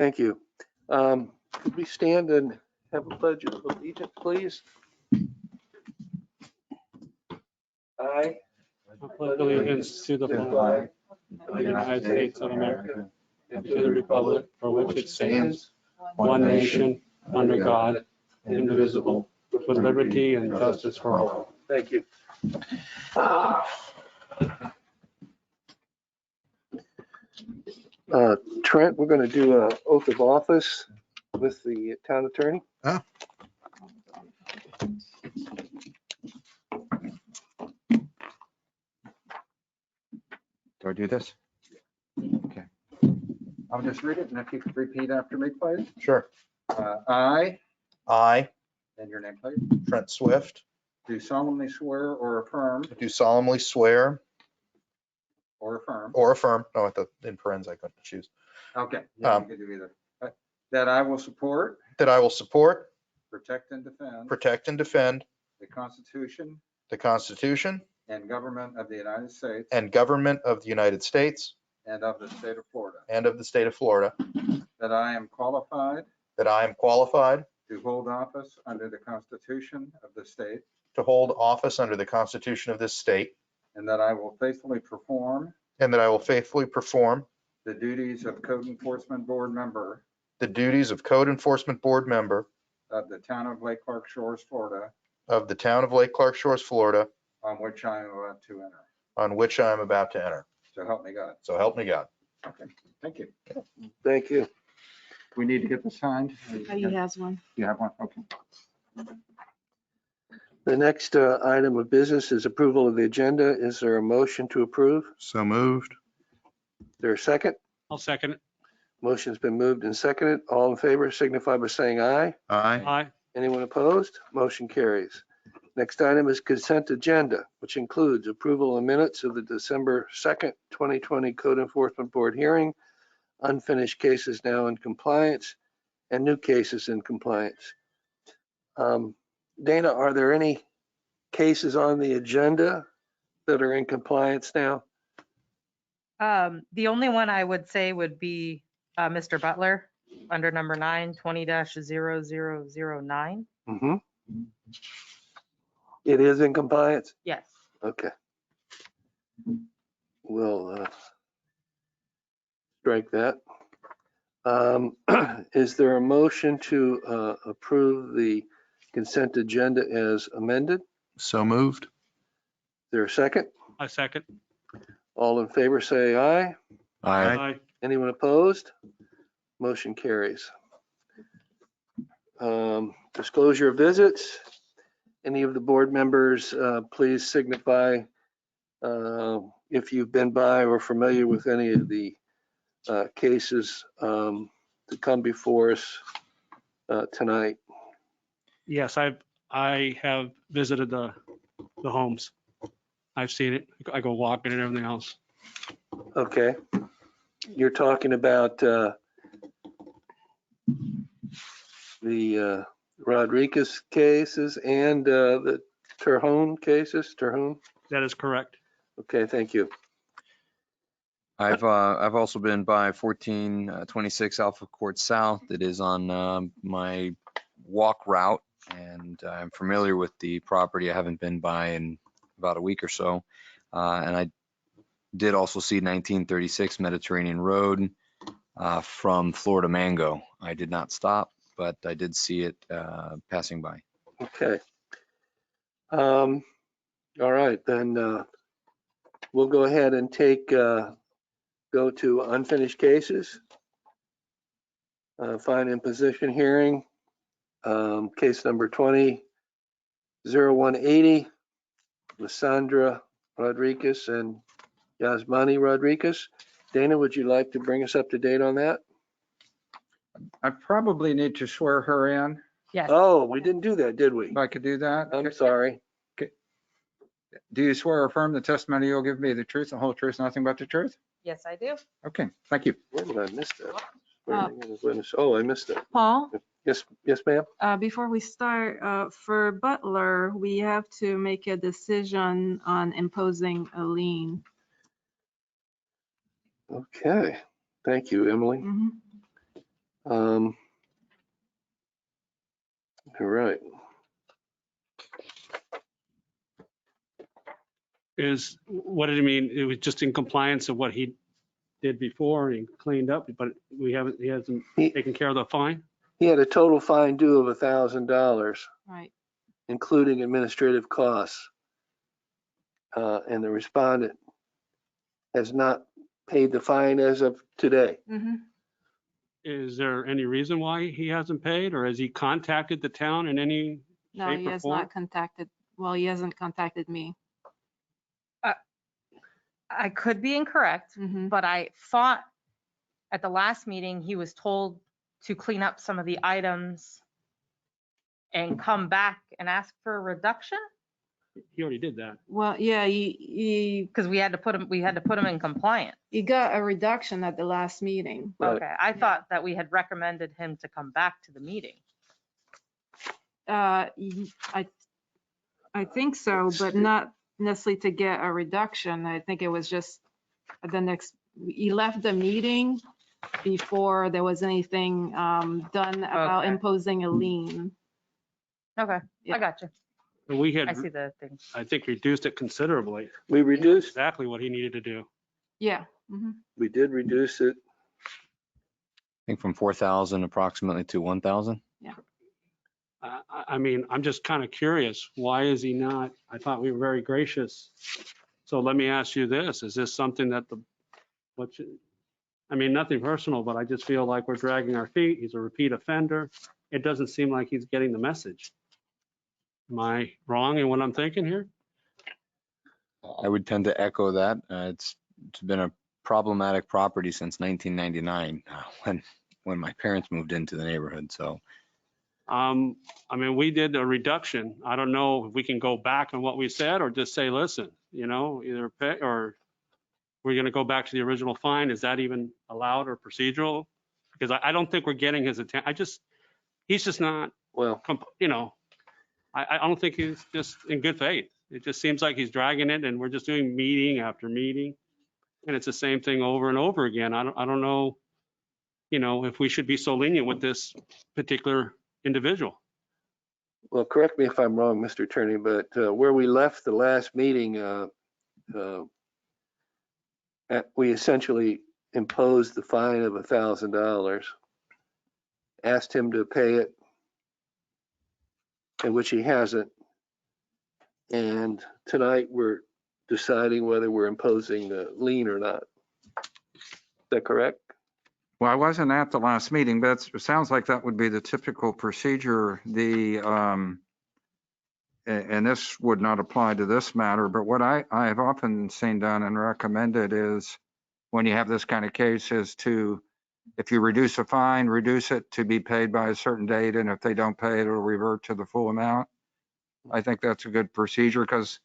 Thank you. Could we stand and have a pledge of allegiance, please? I I pledge allegiance to the flag of the United States of America and to the republic for which it stands, one nation, under God, indivisible, with liberty and justice for all. Thank you. Trent, we're going to do an oath of office with the town attorney. Do I do this? Okay. I'll just read it, and if you could repeat after me, please. Sure. I, I, and your name, please, Trent Swift, do solemnly swear or affirm, do solemnly swear or affirm, oh, in parentheses, I couldn't choose, okay, yeah, you could do either, that I will support, that I will support, protect, and defend the Constitution the Constitution and government of the United States and government of the United States and of the state of Florida, and of the state of Florida, that I am qualified that I am qualified to hold office under the Constitution of the state, to hold office under the Constitution of this state, and that I will faithfully perform and that I will faithfully perform the duties of Code Enforcement Board member the duties of Code Enforcement Board member of the town of Lake Clark Shores, Florida, of the town of Lake Clark Shores, Florida, on which I am about to enter. on which I am about to enter. So help me God. So help me God. Okay, thank you. Thank you. We need to get this signed. He has one. You have one? Okay. The next item of business is approval of the agenda. Is there a motion to approve? So moved. Is there a second? I'll second it. Motion's been moved and seconded. All in favor signify by saying aye. Aye. Aye. Anyone opposed? Motion carries. Next item is consent agenda, which includes approval of minutes of the December 2nd, 2020 Code Enforcement Board hearing, unfinished cases now in compliance, and new cases in compliance. Dana, are there any cases on the agenda that are in compliance now? The only one I would say would be Mr. Butler under number 9, 20-0009. Mm-hmm. It is in compliance? Yes. Okay. We'll strike that. Is there a motion to approve the consent agenda as amended? Is So moved. there a second? I second. All in favor, say aye. Aye. Anyone opposed? Motion carries. Disclosure of visits. Any of the board members, please signify if you've been by or familiar with any of the cases to come before us tonight. Yes, I have visited the homes. I've seen it. I go walking and everything else. Okay. You're talking about the Rodriguez cases and the Terhune cases, Terhune? That is correct. Okay, thank you. I've also been by 1426 Alpha Court South. It is on my walk route, and I'm familiar with the property. I haven't been by in about a week or so. And I did also see 1936 Mediterranean Road from Florida Mango. I did not stop, but I did see it passing by. Okay. All right, then we'll go ahead and go to unfinished cases. Fine imposition hearing, case number 20-0180, Lysandra Rodriguez and Yasmani Rodriguez. Dana, would you like to bring us up to date on that? I probably need to swear her in. Yes. Oh, we didn't do that, did we? If I could do that. I'm sorry. Do you swear or affirm the testimony you'll give me the truth, the whole truth, nothing but the truth? Yes, I do. Okay, thank you. Where did I miss that? Oh, I missed it. Paul, Yes, ma'am. before we start, for Butler, we have to make a decision on imposing a lien. Okay, thank you, Emily. Mhm. All right. What did it mean? It was just in compliance of what he did before and cleaned up, but he hasn't He- taken care of the fine? He had a total fine due of $1,000, Right. including administrative costs. And the respondent has not paid the fine as of today. Mhm. Is there any reason why he hasn't paid, or has he contacted the town in any No, shape he or has form? not contacted, well, he hasn't contacted me. I could be incorrect, Mhm. but I thought at the last meeting, he was told to clean up some of the items and come back and ask for a reduction, He already did that. Well, yeah, he because we had to put him in compliance. got a reduction at the last meeting. Right. Okay, I thought that we had recommended him to come back to the meeting. I think so, but not necessarily to get a reduction. I think it was just he left the meeting before there was anything done about Okay. imposing a lien. Okay, Yeah. I got you. We I had, see the thing. I think, reduced it considerably. We reduced, Exactly what he needed to do. Yeah. Mhm. we did reduce it. I think from 4,000 approximately to 1,000. I mean, I'm just kind of curious, why is he not? I thought we were very gracious. So let me ask you this, is this something that I mean, nothing personal, but I just feel like we're dragging our feet. He's a repeat offender. It doesn't seem like he's getting the message. Am I wrong in what I'm thinking here? I would tend to echo that. It's been a problematic property since 1999, when my parents moved into the neighborhood. So I mean, we did a reduction. I don't know if we can go back on what we said or just say, listen, either pay or we're going to go back to the original fine. Is that even allowed or procedural? Because I don't think we're getting his attention. He's just not, Well, I don't think he's just in good faith. It just seems like he's dragging it and we're just doing meeting after meeting. And it's the same thing over and over again. I don't know, if we should be so lenient with this particular individual. well, correct me if I'm wrong, Mr. Attorney, but where we left the last meeting, we essentially imposed the fine of $1,000, asked him to pay it, in which he hasn't. And tonight we're deciding whether we're imposing the lien or not. Is that correct? Well, I wasn't at the last meeting, but it sounds like that would be the typical procedure. And this would not apply to this matter, but what I have often seen done and recommended is when you have this kind of case is to, if you reduce a fine, reduce it to be paid by a certain date. And if they don't pay it, it'll revert to the full amount. I think that's a good procedure because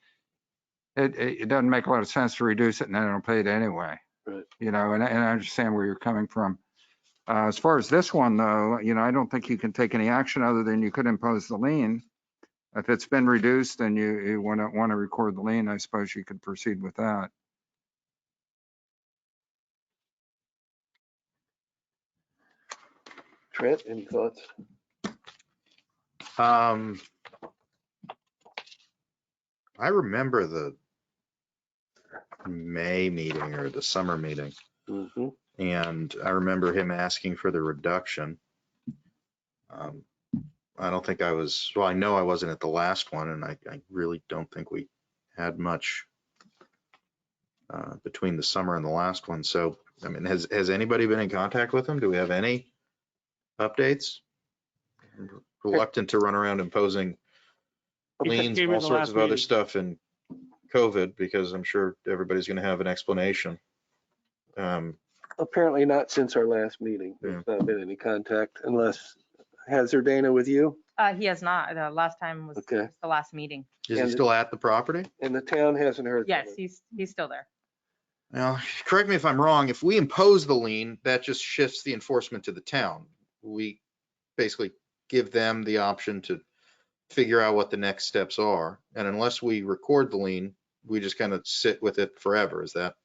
it doesn't make a lot of sense to reduce it and then it'll pay it anyway. Right. And I understand where you're coming from. As far as this one though, I don't think you can take any action other than you could impose the lien. If it's been reduced and you want to record the lien, I suppose you could proceed with that. Trent, any thoughts? I remember the May meeting or the summer meeting, Mhm. and I remember him asking for the reduction. I don't think I know I wasn't at the last one, and I really don't think we had much between the summer and the last one. So, I mean, has anybody been in contact with him? Do we have any updates? I'm reluctant to run around imposing He liens came and at all the sorts last of other meeting. stuff in COVID, because I'm sure everybody's going to have an explanation. Apparently not since our last meeting. There's not been any contact unless, has there, Dana, with you? He has not. The last time was Okay. the last meeting. Is he And- still at the property? And the town hasn't heard from Yes, him. he's still there. Now, correct me if I'm wrong, if we impose the lien, that just shifts the enforcement to the town. We basically give them the option to figure out what the next steps are. And unless we record the lien, we just kind of sit with it forever. Is that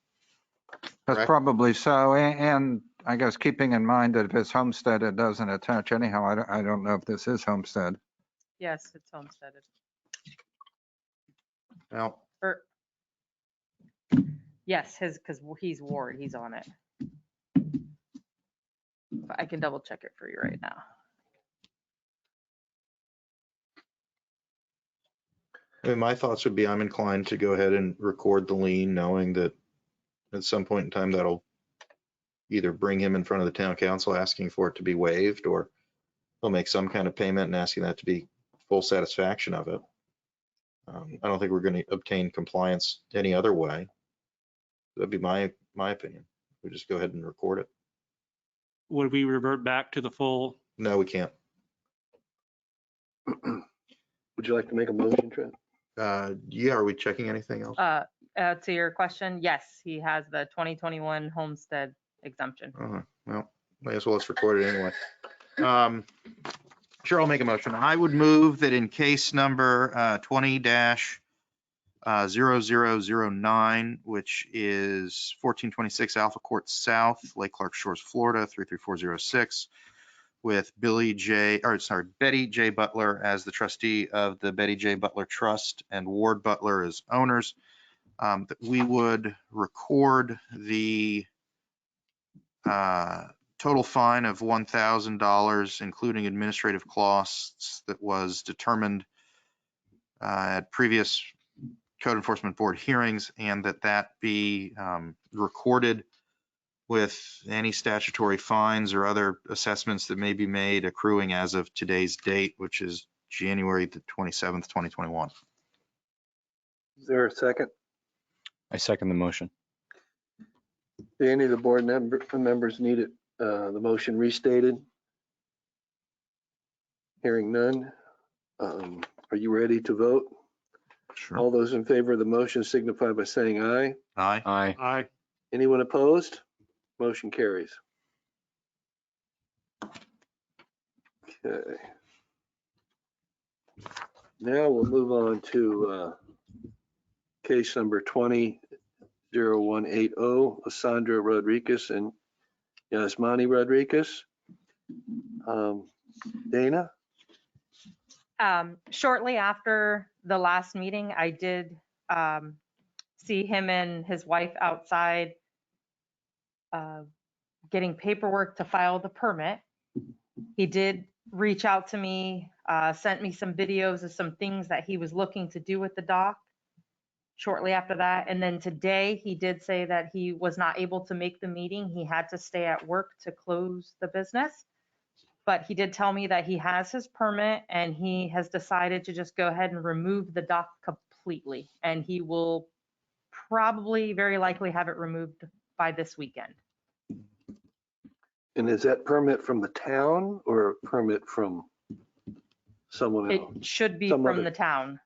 That's correct? probably so. And I guess keeping in mind that if it's homestead, it doesn't attach anyhow. I don't know if this is homestead. Yes, it's homesteaded. Now, Or, yes, because he's Ward, he's on it. But I can double check it for you right now. I mean, my thoughts would be I'm inclined to go ahead and record the lien, knowing that at some point in time that'll either bring him in front of the town council asking for it to be waived, or he'll make some kind of payment and asking that to be full satisfaction of it. I don't think we're going to obtain compliance any other way. That'd be my opinion. We just go ahead and record it. Would we revert back to the full? No, we can't. Would you like to make a motion, Trent? Yeah, are we checking anything else? To your question, yes, he has the 2021 homestead exemption. Well, may as well let's record it anyway. Sure, I'll make a motion. I would move that in case number 20-0009, which is 1426 Alpha Court South, Lake Clark Shores, Florida, 33406, with Betty J. Butler as the trustee of the Betty J. Butler Trust and Ward Butler as owners, that we would record the total fine of $1,000, including administrative costs, that was determined at previous Code Enforcement Board hearings, and that be recorded with any statutory fines or other assessments that may be made accruing as of today's date, which is January the 27th, 2021. Is there a second? I second the motion. Do any of the board members need it, the motion restated? Hearing none. Are you ready to vote? Sure. All those in favor of the motion signify by saying aye. Aye. Aye. Aye. Anyone opposed? Motion carries. Okay. Now we'll move on to case number 20-0180, Lysandra Rodriguez and Yasmani Rodriguez. Dana? Shortly after the last meeting, I did see him and his wife outside getting paperwork to file the permit. He did reach out to me, sent me some videos of some things that he was looking to do with the dock shortly after that. And then today he did say that he was not able to make the meeting. He had to stay at work to close the business. But he did tell me that he has his permit and he has decided to just go ahead and remove the dock completely. And he will probably very likely have it removed by this weekend. And is that permit from the town or a permit from someone It else? should be Some from other- the town.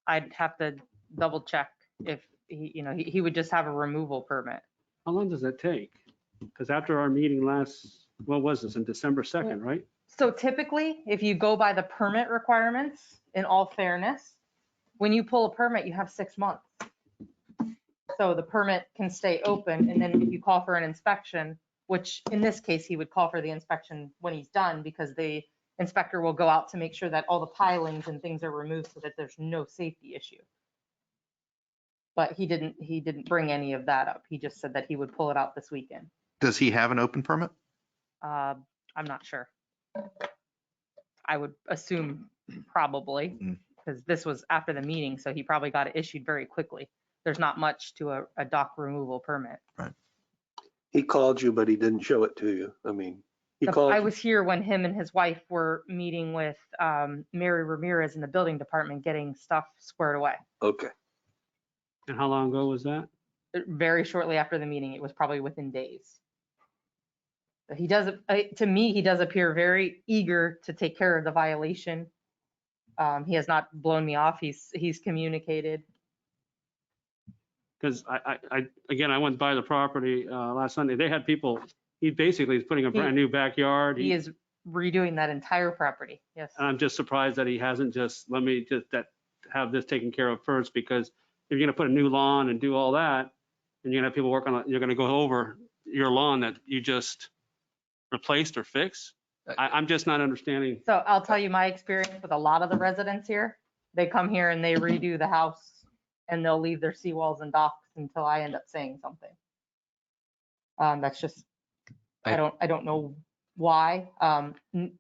I'd have to double check if he would just have a removal permit. How long does that take? Because after our meeting last, what was this, in December 2nd, right? So typically, if you go by the permit requirements, in all fairness, when you pull a permit, you have 6 months. So the permit can stay open, and then if you call for an inspection, which in this case, he would call for the inspection when he's done, because the inspector will go out to make sure that all the pilings and things are removed so that there's no safety issue. But he didn't bring any of that up. He just said that he would pull it out this weekend. Does he have an open permit? I'm not sure. I would assume probably, because this was after the meeting, so he probably got it issued very quickly. There's not much to a dock removal permit. He called you, but he didn't show it to you. I mean, he called. I was here when him and his wife were meeting with Mary Ramirez in the building department, getting stuff squared away. Okay. And how long ago was that? Very shortly after the meeting, it was probably within days. But he does, to me, he does appear very eager to take care of the violation. He has not blown me off. He's communicated. Because I went by the property last Sunday. They had people, he basically is putting a brand new backyard. He is redoing that entire property. Yes. And I'm just surprised that he hasn't just, let me just have this taken care of first, because if you're gonna put a new lawn and do all that, and you're gonna have people work on it, you're gonna go over, your lawn that you just replaced or fixed? I'm just not understanding. So I'll tell you my experience with a lot of the residents here. They come here and they redo the house and they'll leave their seawalls and docks until I end up saying something. That's just, I don't know why.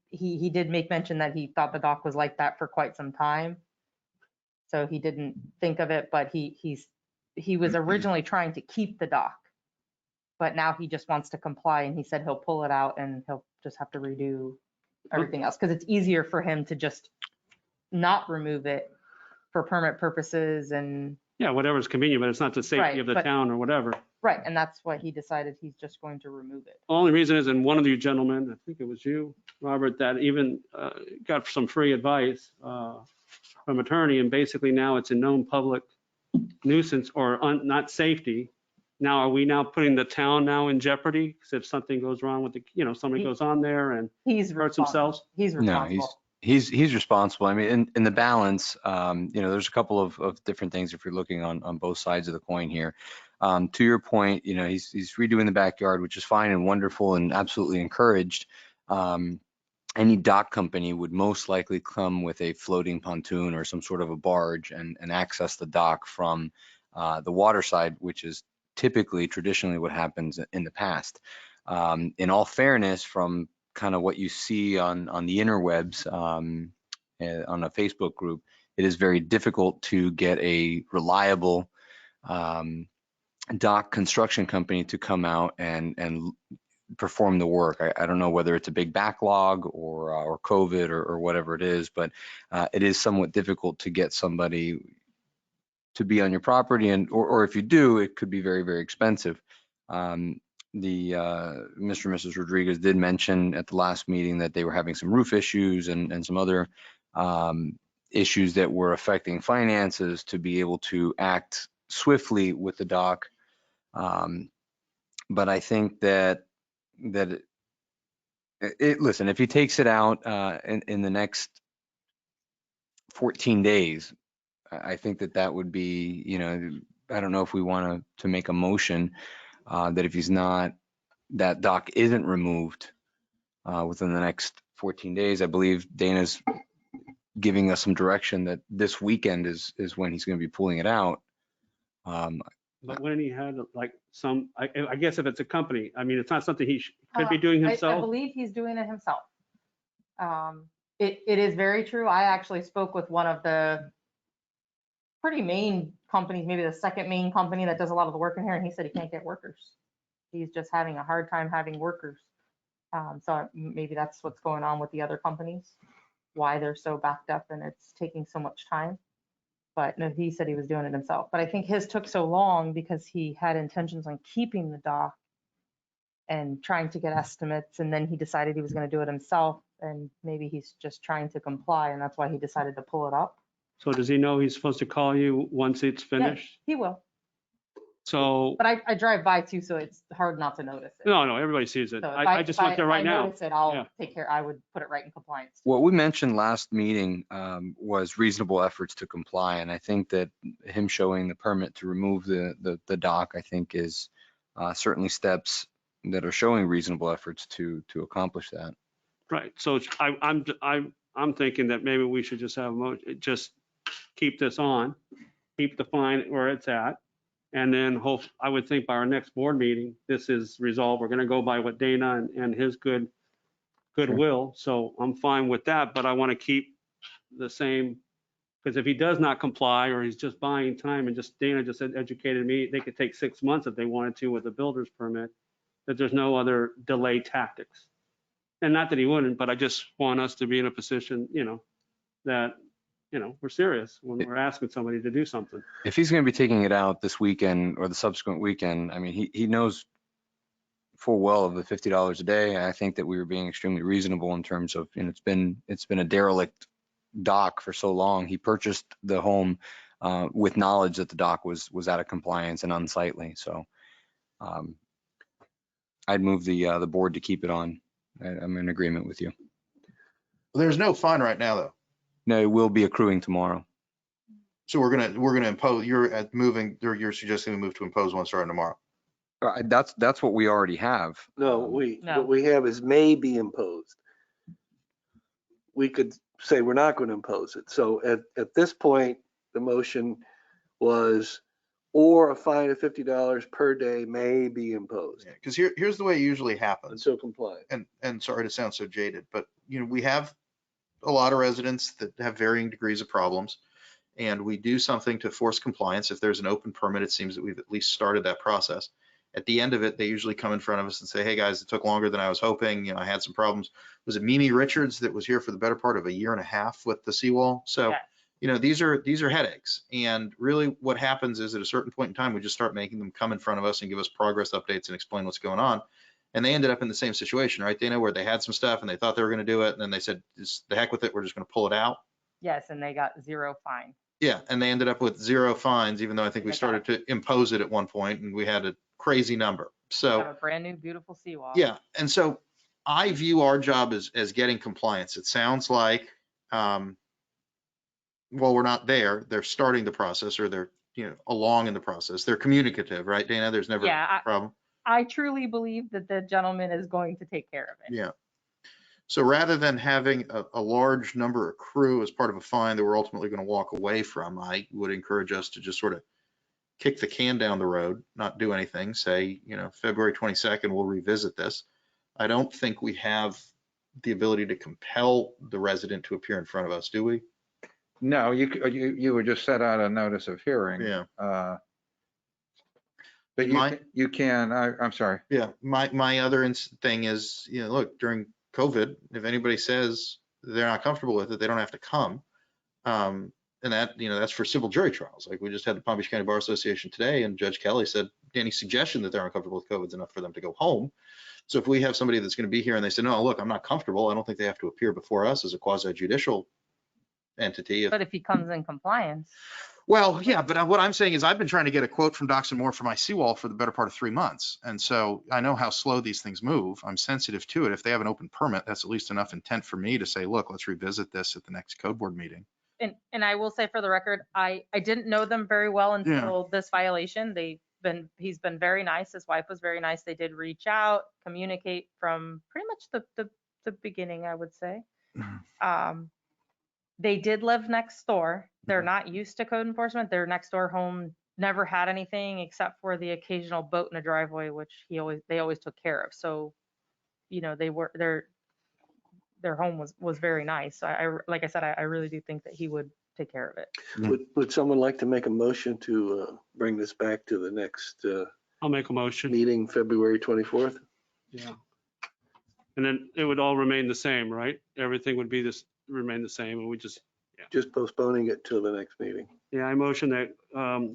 He did make mention that he thought the dock was like that for quite some time. So he didn't think of it, but he was originally trying to keep the dock. But now he just wants to comply and he said he'll pull it out and he'll just have to redo everything else. Because it's easier for him to just not remove it for permit purposes and, Yeah, whatever's convenient, but it's not the safety Right, of the but- town or whatever. right, and that's what he decided he's just going to remove it. Only reason is, and one of you gentlemen, I think it was you, Robert, that even got some free advice from attorney, and basically now it's a known public nuisance or not safety. Now, are we now putting the town now in jeopardy? Because if something goes wrong with the, somebody goes on there and He's hurts responsible. themselves? He's No, responsible. he's responsible. I mean, in the balance, there's a couple of different things if you're looking on both sides of the coin here. To your point, he's redoing the backyard, which is fine and wonderful and absolutely encouraged. Any dock company would most likely come with a floating pontoon or some sort of a barge and access the dock from the water side, which is typically traditionally what happens in the past. In all fairness, from kind of what you see on the interwebs, on a Facebook group, it is very difficult to get a reliable dock construction company to come out and perform the work. I don't know whether it's a big backlog or COVID or whatever it is, but it is somewhat difficult to get somebody to be on your property, or if you do, it could be very, very expensive. Mr. and Mrs. Rodriguez did mention at the last meeting that they were having some roof issues and some other issues that were affecting finances to be able to act swiftly with the dock. But I think that listen, if he takes it out in the next 14 days, I think that would be, I don't know if we want to make a motion that if that dock isn't removed within the next 14 days, I believe Dana's giving us some direction that this weekend is when he's going to be pulling it out. But when he had like I guess if it's a company, I mean, it's not something he could be doing I himself. believe he's doing it himself. It is very true. I actually spoke with one of the pretty main companies, maybe the second main company that does a lot of the work in here, and he said he can't get workers. He's just having a hard time having workers. So maybe that's what's going on with the other companies, why they're so backed up and it's taking so much time. But no, he said he was doing it himself. But I think his took so long because he had intentions on keeping the dock and trying to get estimates, and then he decided he was going to do it himself, and maybe he's just trying to comply, and that's why he decided to pull it up. So does he know he's supposed to call you once it's Yeah, finished? he will. So, But I drive by too, so it's hard not to notice it. no, everybody sees it. So if I just went there right now. notice it, Yeah. I'll take care. I would put it right in compliance. What we mentioned last meeting was reasonable efforts to comply, and I think that him showing the permit to remove the dock, I think, is certainly steps that are showing reasonable efforts to accomplish that. Right. So I'm thinking that maybe we should just have just keep this on, keep the fine where it's at. And then I would think by our next board meeting, this is resolved. We're going to go by what Dana and his goodwill. So I'm fine with that, but I want to keep the same, because if he does not comply or he's just buying time and Dana just educated me, they could take 6 months if they wanted to with a builder's permit, that there's no other delay tactics. And not that he wouldn't, but I just want us to be in a position, that, we're serious when we're asking somebody to do something. If he's going to be taking it out this weekend or the subsequent weekend, I mean, he knows full well of the $50 a day. I think that we were being extremely reasonable in terms of, it's been a derelict dock for so long. He purchased the home with knowledge that the dock was out of compliance and unsightly. So I'd move the board to keep it on. I'm in agreement with you. There's no fine right now, though. No, it will be accruing tomorrow. So we're gonna impose, you're suggesting we move to impose one starting tomorrow. That's what we already have. No, No. what we have is may be imposed. We could say we're not going to impose it. So at this point, the motion was, or a fine of $50 per day may be imposed Because here's the way it usually happens. until compliant. And sorry to sound so jaded, but we have a lot of residents that have varying degrees of problems. And we do something to force compliance. If there's an open permit, it seems that we've at least started that process. At the end of it, they usually come in front of us and say, hey guys, it took longer than I was hoping. I had some problems. Was it Mimi Richards that was here for the better part of a year and a half with the seawall? So, Yes. these are headaches. And really what happens is at a certain point in time, we just start making them come in front of us and give us progress updates and explain what's going on. And they ended up in the same situation, right, Dana, where they had some stuff and they thought they were going to do it. And then they said, the heck with it, we're just going to pull it out. Yes, and they got 0 fine. Yeah, and they ended up with 0 fines, even though I think we started to impose it at one point and we had a crazy number. Got So, a brand new, beautiful seawall. yeah, and so I view our job as getting compliance. It sounds like, well, we're not there. They're starting the process, or they're, along in the process. They're communicative, right, Dana? There's never Yeah, a problem. I truly believe that the gentleman is going to take care of it. Yeah. So rather than having a large number accrue as part of a fine that we're ultimately going to walk away from, I would encourage us to just sort of kick the can down the road, not do anything, say, February 22nd, we'll revisit this. I don't think we have the ability to compel the resident to appear in front of us, do we? No, you would just set out a notice of hearing. Yeah. But you can, I'm sorry. Yeah. My other thing is, look, during COVID, if anybody says they're not comfortable with it, they don't have to come. And that, that's for civil jury trials. Like we just had the Palm Beach County Bar Association today, and Judge Kelly said any suggestion that they're uncomfortable with COVID is enough for them to go home. So if we have somebody that's going to be here and they say, no, look, I'm not comfortable, I don't think they have to appear before us as a quasi judicial entity. But if he comes in compliance, Well, yeah, but what I'm saying is I've been trying to get a quote from Dox and Moore for my seawall for the better part of 3 months. And so I know how slow these things move. I'm sensitive to it. If they have an open permit, that's at least enough intent for me to say, look, let's revisit this at the next code board meeting. and I will say for the record, I didn't know them very well until this violation. He's been very nice. His wife was very nice. They did reach out, communicate from pretty much the beginning, I would say. They did live next door. They're not used to code enforcement. Their next door home never had anything except for the occasional boat in a driveway, which they always took care of. So, their home was very nice. Like I said, I really do think that he would take care of it. Would someone like to make a motion to bring this back to the next I'll make a motion. meeting, February 24th? Yeah. And then it would all remain the same, right? Everything would remain the same, and we just, Just postponing it till the next meeting. yeah, I motion that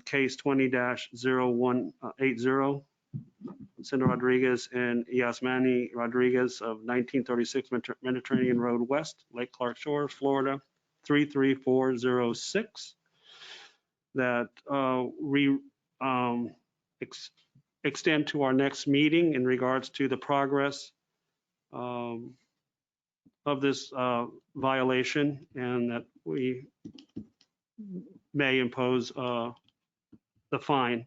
case 20-0180, Cindy Rodriguez and Yasmani Rodriguez of 1936 Mediterranean Road West, Lake Clark Shore, Florida, 33406, that we extend to our next meeting in regards to the progress of this violation, and that we may impose the fine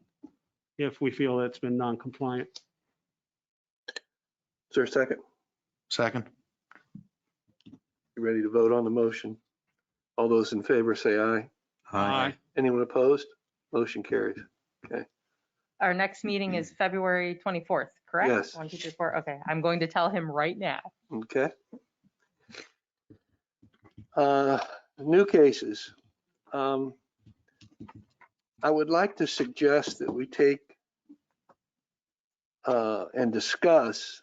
if we feel it's been non-compliant. Is there a second? Second. You ready to vote on the motion? All those in favor say aye. Aye. Anyone opposed? Motion carries. Our next meeting is February 24th, correct? Yes. 1, 2, 3, 4. Okay, I'm going to tell him right now. Okay. New cases. I would like to suggest that we take and discuss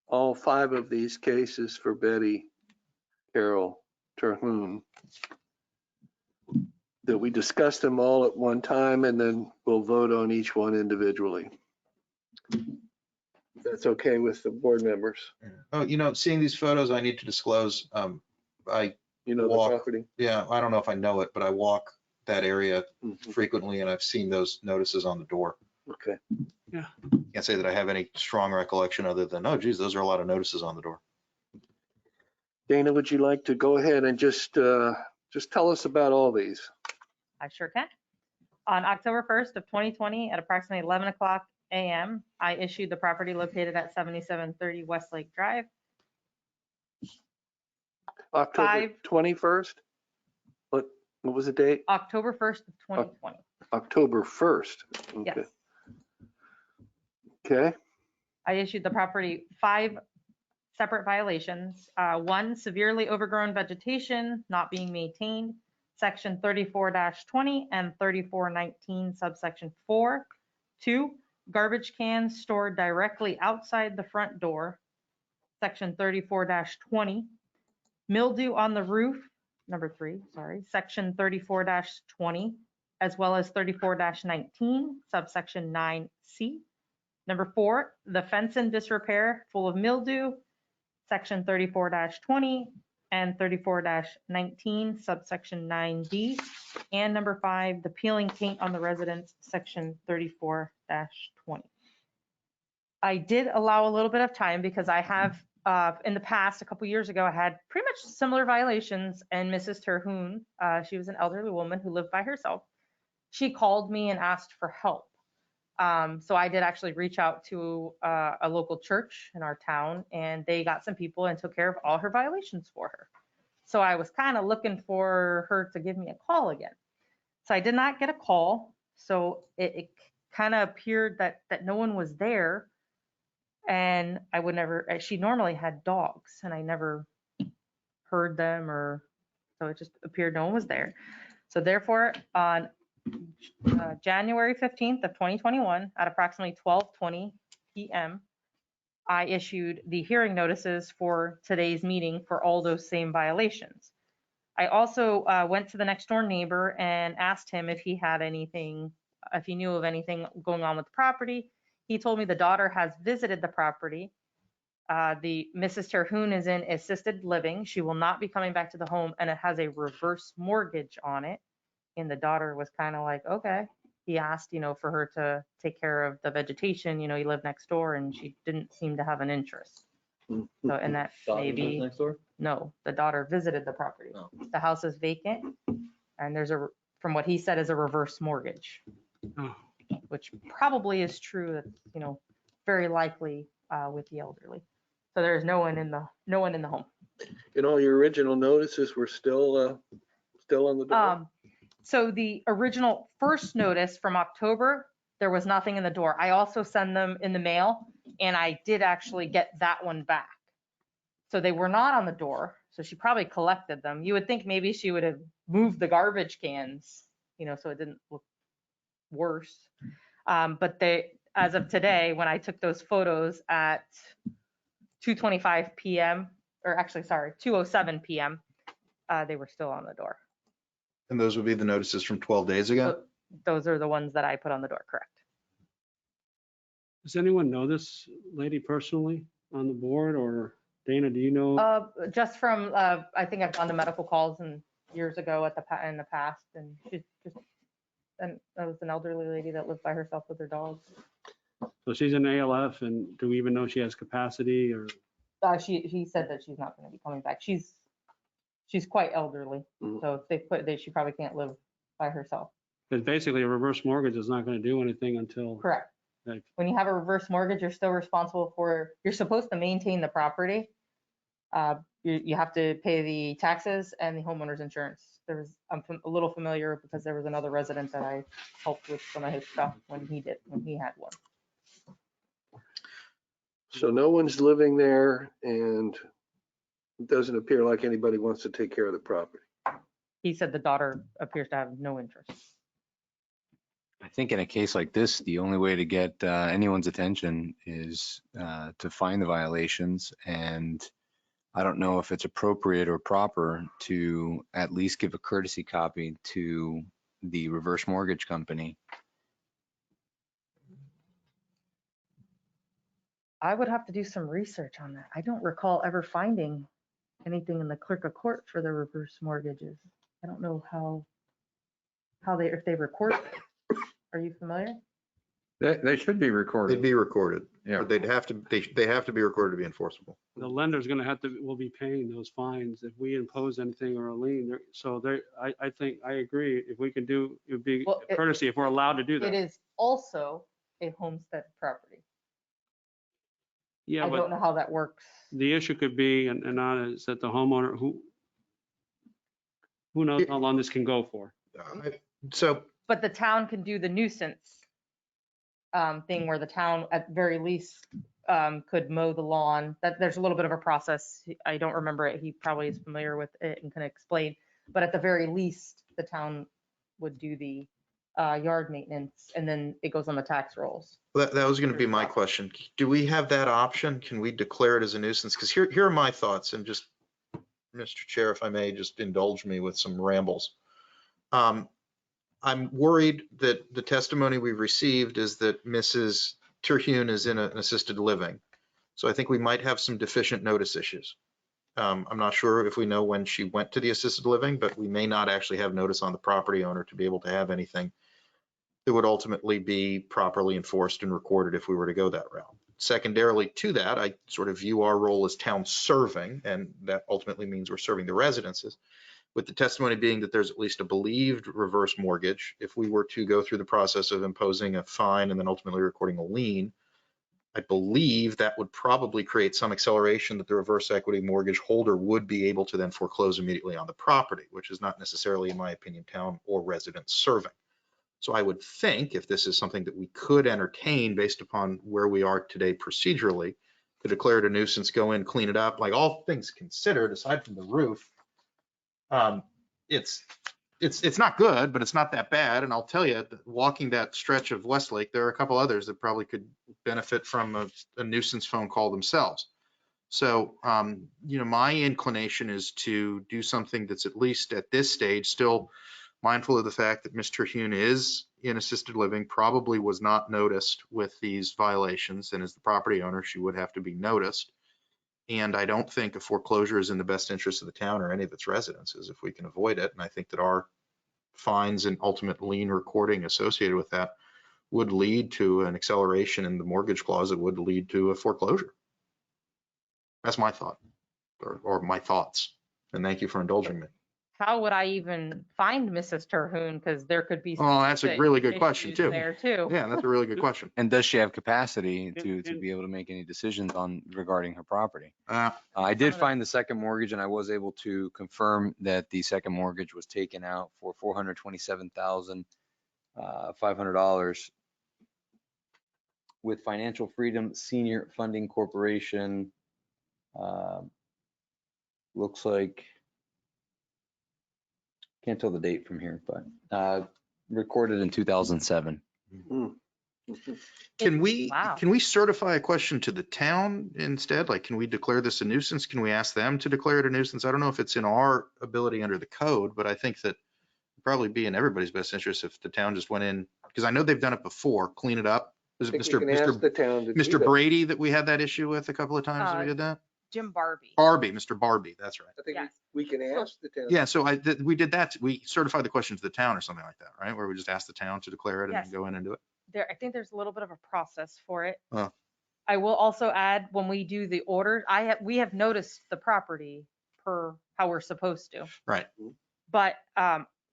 all 5 of these cases for Betty Carol Terhune. That we discuss them all at one time, and then we'll vote on each one individually. If that's okay with the board members. Oh, seeing these photos, I need to disclose, You know the Walk. property? yeah, I don't know if I know it, but I walk that area Mhm. frequently and I've seen those notices on the door. Okay. Can't say that I have any strong recollection other than, oh geez, those are a lot of notices on the door. Dana, would you like to go ahead and just tell us about all these? I sure can. On October 1st of 2020 at approximately 11 o'clock a.m., I issued the property located at 7730 Westlake Drive. October Five. 21st? What was the date? October 1st of 2020. October 1st. Yes. Okay. Okay. I issued the property 5 separate violations. 1, severely overgrown vegetation not being maintained, section 34-20 and 3419 subsection 4. 2, garbage cans stored directly outside the front door, section 34-20. Mildew on the roof, number 3, sorry, section 34-20, as well as 34-19 subsection 9C. Number 4, the fence in disrepair, full of mildew, section 34-20 and 34-19 subsection 9D. And number 5, the peeling paint on the residence, section 34-20. I did allow a little bit of time because I have, in the past, a couple years ago, I had pretty much similar violations, and Mrs. Terhune, she was an elderly woman who lived by herself. She called me and asked for help. So I did actually reach out to a local church in our town, and they got some people and took care of all her violations for her. So I was kind of looking for her to give me a call again. So I did not get a call. So it kind of appeared that no one was there. And I would never, she normally had dogs, and I never heard them, so it just appeared no one was there. So therefore, on January 15th of 2021 at approximately 12:20 p.m., I issued the hearing notices for today's meeting for all those same violations. I also went to the next door neighbor and asked him if he had anything, if he knew of anything going on with the property. He told me the daughter has visited the property. The Mrs. Terhune is in assisted living. She will not be coming back to the home, and it has a reverse mortgage on it. And the daughter was kind of like, okay. He asked, for her to take care of the vegetation, he lived next door, and she didn't seem to have an interest. So, and that maybe, Next door? no, the daughter visited the property. Oh. The house is vacant, and there's from what he said, is a reverse mortgage, Oh. which probably is true. That's, very likely with the elderly. So there's no one in the home. And all your original notices were still on the door? So the original first notice from October, there was nothing in the door. I also send them in the mail, and I did actually get that one back. So they were not on the door. So she probably collected them. You would think maybe she would have moved the garbage cans, so it didn't look worse. But as of today, when I took those photos at 2:25 p.m., or actually, sorry, 2:07 p.m., they were still on the door. And those would be the notices from 12 days ago? So those are the ones that I put on the door, correct? Does anyone know this lady personally on the board, or Dana, do you know? Just from, I think I've gone to medical calls and years ago in the past, and she's just, and that was an elderly lady that lived by herself with her dogs. So she's an ALF, and do we even know she has capacity, or? He said that she's not going to be coming back. She's quite elderly, Mhm. so if she probably can't live by herself. Because basically a reverse mortgage is not going to do anything until, Correct. like, When you have a reverse mortgage, you're still responsible you're supposed to maintain the property. You have to pay the taxes and the homeowner's insurance. I'm a little familiar because there was another resident that I helped with some of his stuff when he had one. So no one's living there, and it doesn't appear like anybody wants to take care of the property. He said the daughter appears to have no interest. I think in a case like this, the only way to get anyone's attention is to find the violations. And I don't know if it's appropriate or proper to at least give a courtesy copy to the reverse mortgage company. I would have to do some research on that. I don't recall ever finding anything in the clerk of court for the reverse mortgages. I don't know if they record it. Are you familiar? They should be They'd recorded. be recorded. Yeah. But they have to be recorded to be enforceable. the lender's going to will be paying those fines if we impose anything or a lien. So I think, I agree. If we can do, it would be Well, courtesy if we're allowed to do It that. is also a homestead property. Yeah, I but don't know how that works. the issue could be, and not is that the homeowner who knows how long this can go for? So But the town can do the nuisance thing where the town at very least could mow the lawn. That there's a little bit of a process. I don't remember it. He probably is familiar with it and can explain. But at the very least, the town would do the yard maintenance and then it goes on the tax rolls. that was going to be my question. Do we have that option? Can we declare it as a nuisance? Because here are my thoughts, and just, Mr. Chair, if I may, just indulge me with some rambles. I'm worried that the testimony we've received is that Mrs. Terhune is in an assisted living. So I think we might have some deficient notice issues. I'm not sure if we know when she went to the assisted living, but we may not actually have notice on the property owner to be able to have anything that would ultimately be properly enforced and recorded if we were to go that route. Secondarily to that, I sort of view our role as town serving, and that ultimately means we're serving the residences. With the testimony being that there's at least a believed reverse mortgage, if we were to go through the process of imposing a fine and then ultimately recording a lien, I believe that would probably create some acceleration that the reverse equity mortgage holder would be able to then foreclose immediately on the property, which is not necessarily, in my opinion, town or resident serving. So I would think if this is something that we could entertain based upon where we are today procedurally, to declare it a nuisance, go in, clean it up, like all things considered, aside from the roof, it's not good, but it's not that bad. And I'll tell you, walking that stretch of Westlake, there are a couple others that probably could benefit from a nuisance phone call themselves. So, my inclination is to do something that's at least at this stage still mindful of the fact that Ms. Terhune is in assisted living, probably was not noticed with these violations, and as the property owner, she would have to be noticed. And I don't think a foreclosure is in the best interest of the town or any of its residences if we can avoid it. And I think that our fines and ultimate lien recording associated with that would lead to an acceleration in the mortgage clause that would lead to a foreclosure. That's my thought, or my thoughts. And thank you for indulging me. How would I even find Mrs. Terhune? Because there could be. Oh, that's a really good question issues too. There too. Yeah, that's a really good question. And does she have capacity to And- be able to make any decisions regarding her property? Uh, I did find the second mortgage and I was able to confirm that the second mortgage was taken out for $427,500 with Financial Freedom Senior Funding Corporation. Looks like, can't tell the date from here, but recorded in 2007. Can we Wow. certify a question to the town instead? Like, can we declare this a nuisance? Can we ask them to declare it a nuisance? I don't know if it's in our ability under the code, but I think that it'd probably be in everybody's best interest if the town just went in, because I know they've done it before, clean it up. Was I it think we can ask the town to do Mr. that. Brady that we had that issue with a couple of times that we did that? Jim Barbie. Mr. Barbie, that's right. I think Yes. we can ask the town. Yeah, so we did that. We certified the question to the town or something like that, right? Where we just asked the town to declare it and Yes. then go in and do it. I think there's a little bit of a process for it. Oh. I will also add, when we do the order, we have noticed the property per how we're supposed to. Right. But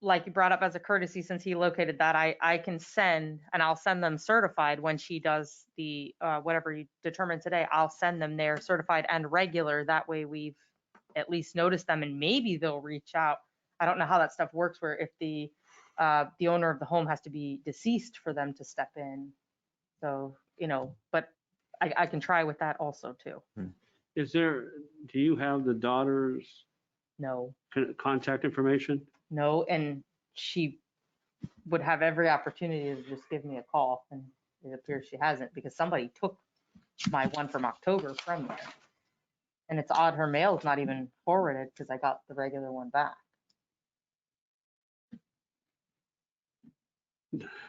like you brought up as a courtesy, since he located that, I can send, and I'll send them certified when she does the, whatever you determine today, I'll send them there certified and regular. That way we've at least noticed them and maybe they'll reach out. I don't know how that stuff works, where if the owner of the home has to be deceased for them to step in. So, but I can try with that also too. do you have the daughter's No, contact information? no, and she would have every opportunity to just give me a call, and it appears she hasn't, because somebody took my one from October from there. And it's odd, her mail is not even forwarded because I got the regular one back.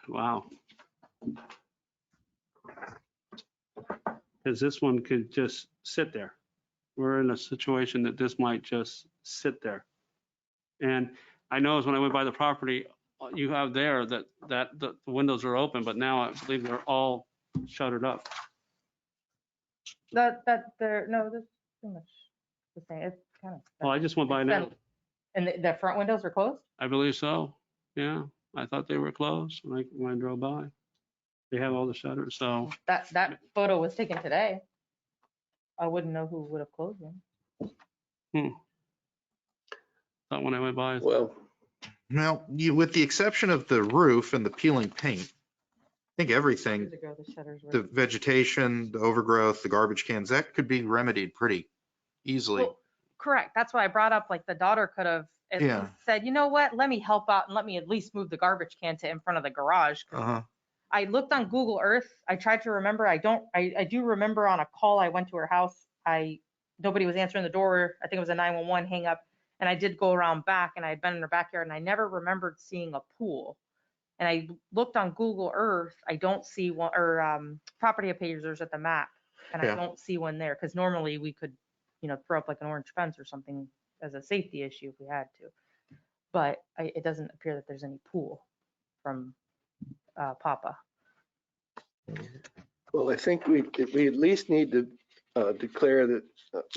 Wow. Because this one could just sit there. We're in a situation that this might just sit there. And I know when I went by the property, you have there that the windows are open, but now I believe they're all shuttered up. No, that's pretty much the same. It's kind of. Well, I just went by now. And the front windows are closed? I believe so. Yeah, I thought they were closed when I drove by. They have all the shutters, so That photo was taken today. I wouldn't know who would have closed them. that when I went by, Well, Well, with the exception of the roof and the peeling paint, I think everything, Years ago, the shutters were. the vegetation, the overgrowth, the garbage cans, that could be remedied pretty easily. Well, correct. That's why I brought up, like, the daughter could have at Yeah. least said, you know what, let me help out and let me at least move the garbage can to in front of the garage. 'Cause Uh-huh. I looked on Google Earth. I tried to remember. I do remember on a call I went to her house. Nobody was answering the door. I think it was a 911 hang up. And I did go around back and I had been in her backyard and I never remembered seeing a pool. And I looked on Google Earth. I don't see one, or property appraisers at the map. And Yeah. I don't see one there because normally we could, throw up like an orange fence or something as a safety issue if we had to. But it doesn't appear that there's any pool from Papa. well, I think we at least need to declare that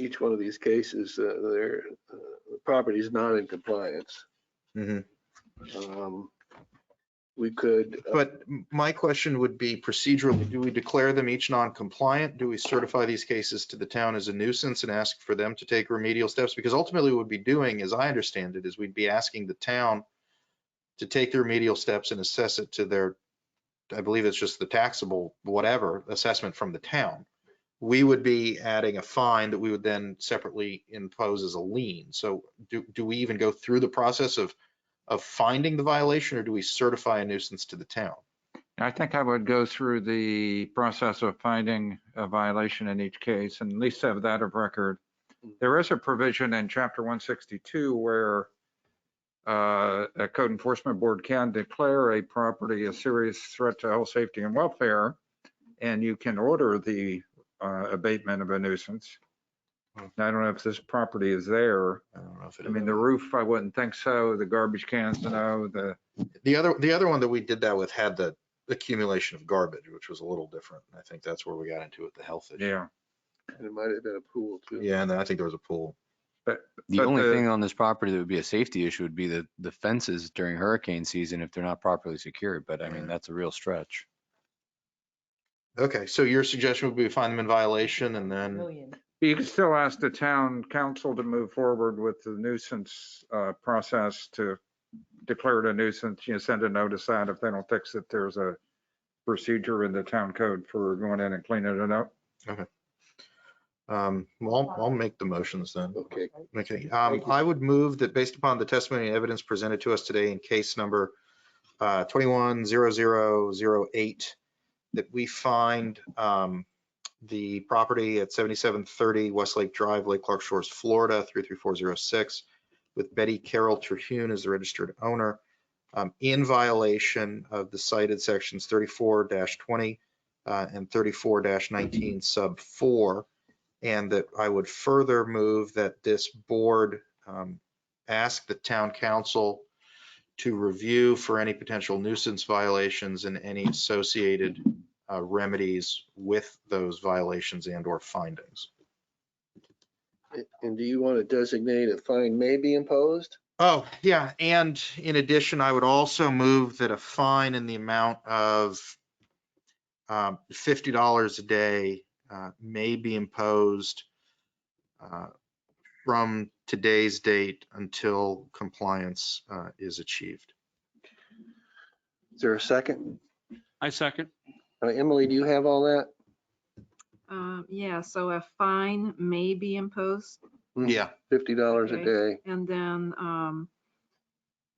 each one of these cases, their property is not in compliance. Mhm. We could, But my question would be procedurally, do we declare them each non-compliant? Do we certify these cases to the town as a nuisance and ask for them to take remedial steps? Because ultimately what we'd be doing, as I understand it, is we'd be asking the town to take the remedial steps and assess it to their, I believe it's just the taxable, whatever, assessment from the town. We would be adding a fine that we would then separately impose as a lien. So do we even go through the process of finding the violation, or do we certify a nuisance to the town? I think I would go through the process of finding a violation in each case and at least have that of record. There is a provision in chapter 162 where a code enforcement board can declare a property a serious threat to health, safety, and welfare, and you can order the abatement of a nuisance. Now, I don't know if this property is there. I don't know if it I mean, the roof, I wouldn't think so. The garbage cans, no. The other one that we did that with had the accumulation of garbage, which was a little different. I think that's where we got into it, the health issue. Yeah. and it might have been a pool too. Yeah, and then I think there was a pool. But The only thing on this property that would be a safety issue would be the fences during hurricane season if they're not properly secured. But I mean, that's a real stretch. Okay, so your suggestion would be to find them in violation and then, Million. you can still ask the town council to move forward with the nuisance process to declare it a nuisance. You send a notice out. If they don't fix it, there's a procedure in the town code for going in and cleaning it up. well, I'll make the motions then. Okay, Okay, Thank you. I would move that based upon the testimony and evidence presented to us today in case number 210008, that we find the property at 7730 Westlake Drive, Lake Clark Shores, Florida, 33406, with Betty Carol Terhune as the registered owner, in violation of the cited sections 34-20 and 34-19 sub 4. And that I would further move that this board ask the town council to review for any potential nuisance violations and any associated remedies with those violations and or findings. and do you want to designate a fine may be imposed? Oh, yeah, and in addition, I would also move that a fine in the amount of $50 a day may be imposed from today's date until compliance is achieved. Is there a second? I second. Emily, do you have all that? Yeah, so a fine may be imposed, Yeah, $50 a Okay. day. and then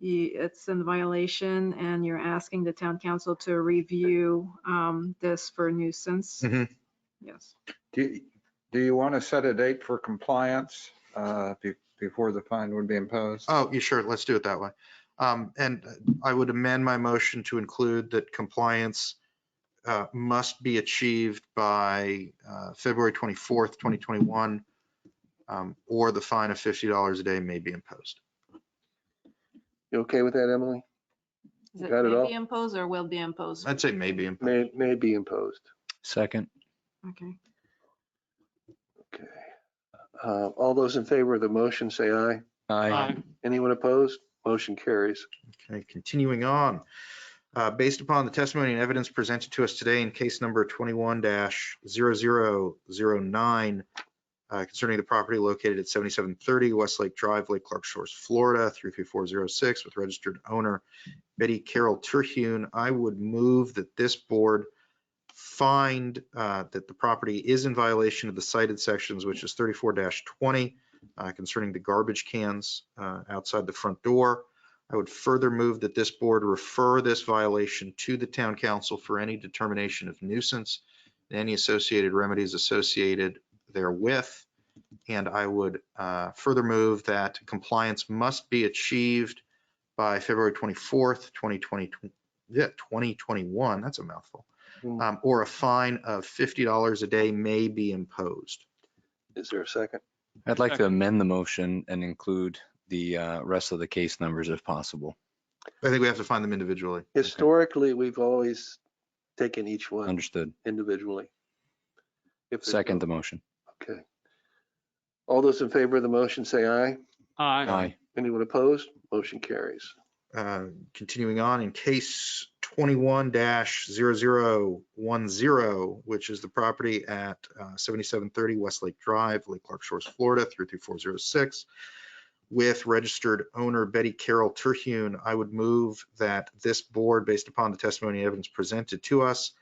it's in violation, and you're asking the town council to review this for nuisance. Mhm. Yes. Do you want to set a date for compliance before the fine would be imposed? oh, you sure, let's do it that way. And I would amend my motion to include that compliance must be achieved by February 24th, 2021, or the fine of $50 a day may be imposed. You okay with that, Emily? Is it Got it may all? be imposed or will be imposed? I'd say may be imposed. May be imposed. Second. Okay. Okay. All those in favor of the motion, say aye. Aye. Aye. Anyone opposed? Motion carries. Okay, continuing on. Based upon the testimony and evidence presented to us today in case number 21-0009 concerning the property located at 7730 Westlake Drive, Lake Clark Shores, Florida, 33406 with registered owner Betty Carol Terhune, I would move that this board find that the property is in violation of the cited sections, which is 34-20 concerning the garbage cans outside the front door. I would further move that this board refer this violation to the town council for any determination of nuisance and any associated remedies associated therewith. And I would further move that compliance must be achieved by February 24th, 2021. That's a mouthful. Or a fine of $50 a day may be imposed. Is there a second? I'd like to Second. amend the motion and include the rest of the case numbers if possible. I think we have to find them individually. Historically, we've always taken each one Understood. individually. If there's Second no- the motion. Okay. All those in favor of the motion say aye. Aye. Aye. Anyone opposed? Motion carries. Continuing on, in case 21-0010, which is the property at 7730 Westlake Drive, Lake Clark Shores, Florida, 33406, with registered owner Betty Carol Terhune, I would move that this board, based upon the testimony and evidence presented to us,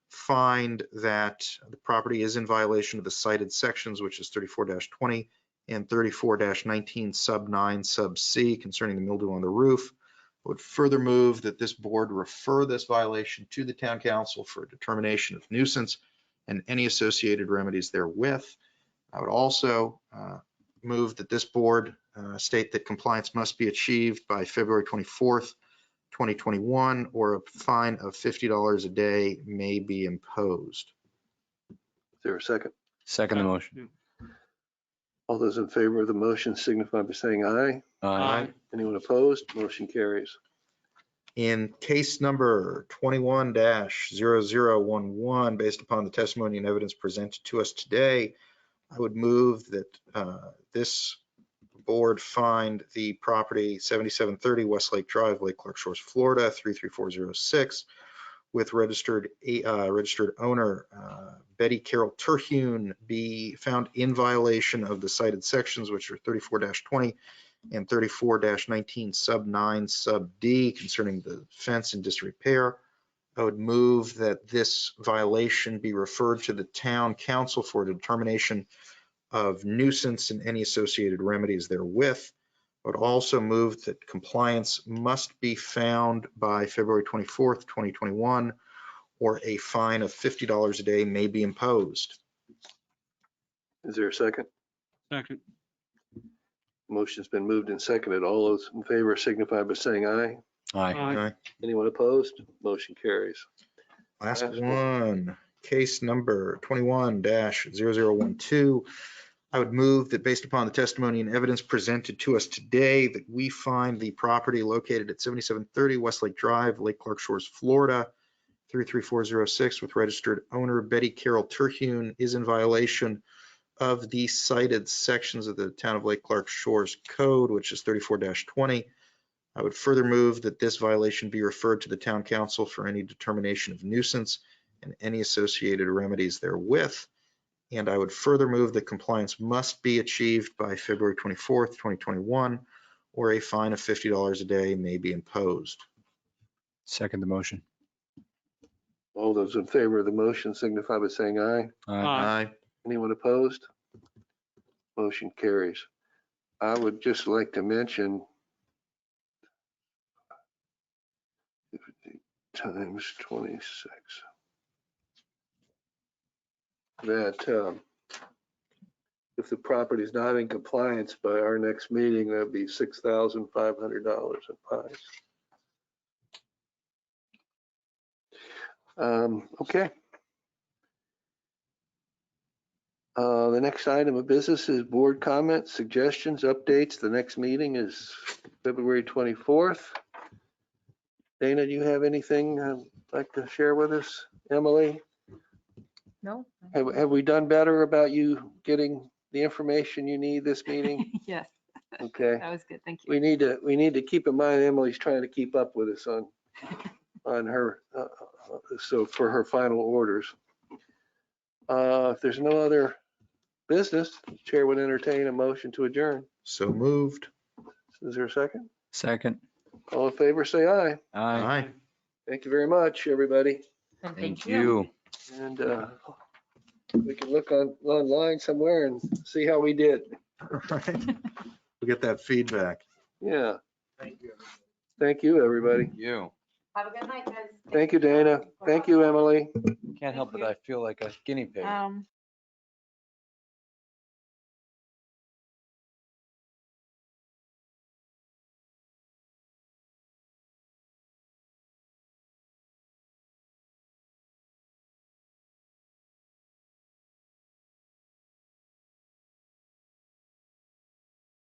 find that the property is in violation of the cited sections, which is 34-20 and 34-19 sub 9 sub C concerning the mildew on the roof. I would further move that this board refer this violation to the town council for a determination of nuisance and any associated remedies therewith. I would also move that this board state that compliance must be achieved by February 24th, 2021, or a fine of $50 a day may be imposed. Is there a second? Second the motion. All those in favor of the motion signify by saying aye. Aye. Anyone opposed? Motion carries. In case number 21-0011, based upon the testimony and evidence presented to us today, I would move that this board find the property 7730 Westlake Drive, Lake Clark Shores, Florida, 33406, with registered owner Betty Carol Terhune be found in violation of the cited sections, which are 34-20 and 34-19 sub 9 sub D concerning the fence and disrepair. I would move that this violation be referred to the town council for determination of nuisance and any associated remedies therewith. I would also move that compliance must be found by February 24th, 2021, or a fine of $50 a day may be imposed. Is there a second? Second. Motion's been moved and seconded. All those in favor signify by saying aye. Aye. Aye. Anyone opposed? Motion carries. Last Last one, case number 21-0012. I would move that based upon the testimony and evidence presented to us today, that we find the property located at 7730 Westlake Drive, Lake Clark Shores, Florida, 33406, with registered owner Betty Carol Terhune is in violation of the cited sections of the Town of Lake Clark Shores Code, which is 34-20. I would further move that this violation be referred to the town council for any determination of nuisance and any associated remedies therewith. And I would further move that compliance must be achieved by February 24th, 2021, or a fine of $50 a day may be imposed. Second the motion. All those in favor of the motion signify by saying aye. Aye. Anyone opposed? Motion carries. I would just like to mention times 26. That if the property is not in compliance by our next meeting, that'd be $6,500 in fines. Okay. The next item of business is board comments, suggestions, updates. The next meeting is February 24th. Dana, do you have anything you'd like to share with us? Emily, No? have we done better about you getting the information you need this meeting? Yes, Okay. that was good. Thank you. We need to keep in mind Emily's trying to keep up with us on on her, so for her final orders. If there's no other business, Chair would entertain a motion to adjourn. So moved. Is there a second? Second. All in favor, say aye. Aye. Aye. Thank you very much, everybody. And Thank you. And we can look online somewhere and see how we did. Right. We'll get that feedback. Yeah. Thank you, everybody. You. Have a good night, guys. Thank you, Dana. Thank you, Emily. Can't help it. I feel like a guinea pig.